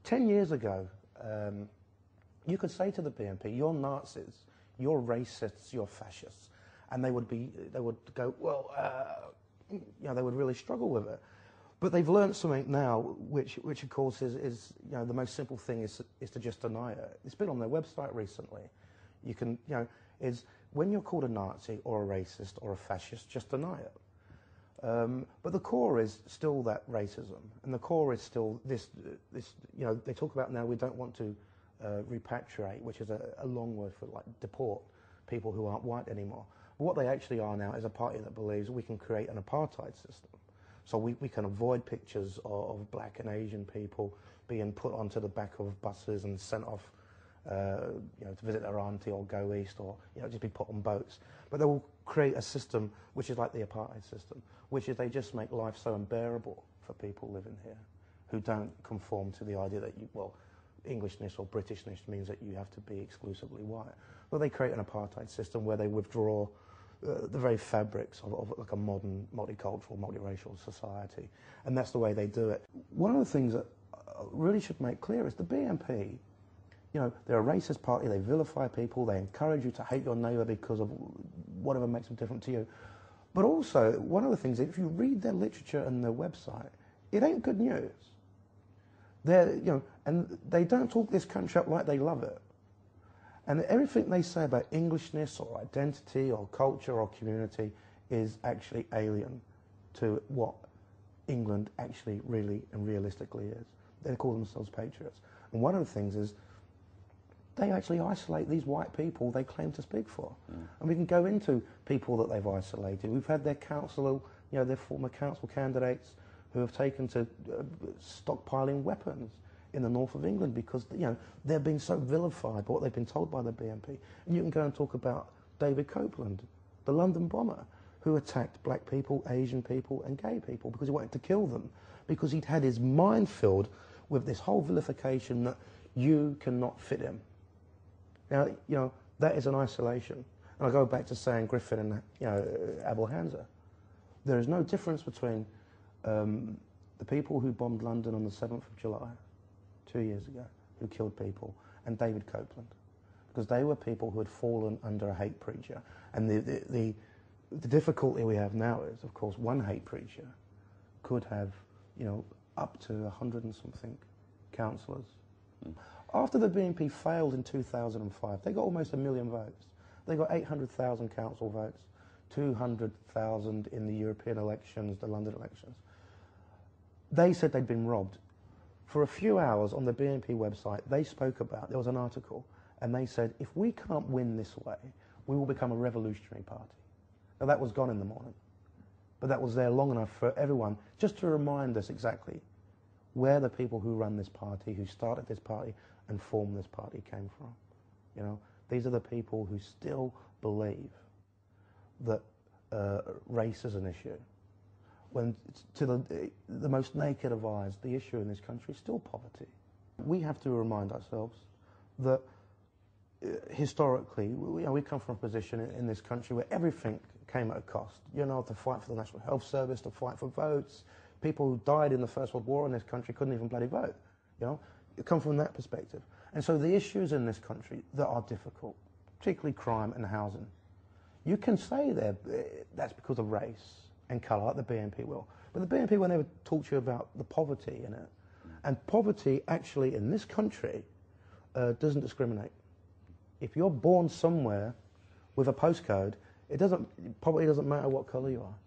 10 years ago, you could say to the BNP, "You're Nazis, you're racists, you're fascists," and they would go, well, they would really struggle with it. But they've learned something now, which of course is the most simple thing is to just deny it. It's been on their website recently. You can, is when you're called a Nazi or a racist or a fascist, just deny it. But the core is still that racism, and the core is still this. They talk about now we don't want to repatriate, which is a long word for like deport people who aren't white anymore. But what they actually are now is a party that believes we can create an apartheid system. So we can avoid pictures of black and Asian people being put onto the back of buses and sent off, to visit their auntie or go east, or just be put on boats. But they will create a system which is like the apartheid system, which is they just make life so unbearable for people living here who don't conform to the idea that Englishness or Britishness means that you have to be exclusively white. Well, they create an apartheid system where they withdraw the very fabrics of like a modern, multicultural, multiracial society. And that's the way they do it. One of the things that I really should make clear is the BNP, they're a racist party, they vilify people, they encourage you to hate your neighbour because of whatever makes them different to you. But also, one of the things, if you read their literature and their website, it ain't good news. And they don't talk this country up like they love it. And everything they say about Englishness or identity or culture or community is actually alien to what England actually really and realistically is. They call themselves patriots. And one of the things is they actually isolate these white people they claim to speak for. And we can go into people that they've isolated. We've had their council, their former council candidates who have taken to stockpiling weapons in the north of England because they're being so vilified by what they've been told by the BNP. And you can go and talk about David Copeland, the London bomber, who attacked black people, Asian people and gay people because he wanted to kill them, because he'd had his mind filled with this whole vilification that you cannot fit him. Now, that is an isolation. And I go back to saying Griffin and Abu Hamza. There is no difference between the people who bombed London on the 7th of July 2 years ago, who killed people, and David Copeland, because they were people who had fallen under a hate preacher. And the difficulty we have now is, of course, one hate preacher could have, up to 100 and something councillors. After the BNP failed in 2005, they got almost 1 million votes. They got 800,000 council votes, 200,000 in the European elections, the London elections. They said they'd been robbed. For a few hours on the BNP website, they spoke about, there was an article, and they said, if we can't win this way, we will become a revolutionary party. Now that was gone in the morning, but that was there long enough for everyone, just to remind us exactly where the people who run this party, who started this party and formed this party came from. These are the people who still believe that race is an issue, when to the most naked of eyes, the issue in this country is still poverty. We have to remind ourselves that historically, we come from a position in this country where everything came at a cost. To fight for the National Health Service, to fight for votes. People who died in the First World War in this country couldn't even bloody vote. It come from that perspective. And so the issues in this country that are difficult, particularly crime and housing, you can say that's because of race and colour, like the BNP will. But the BNP will never talk to you about the poverty in it. And poverty actually in this country doesn't discriminate. If you're born somewhere with a postcode, poverty doesn't matter what colour you are.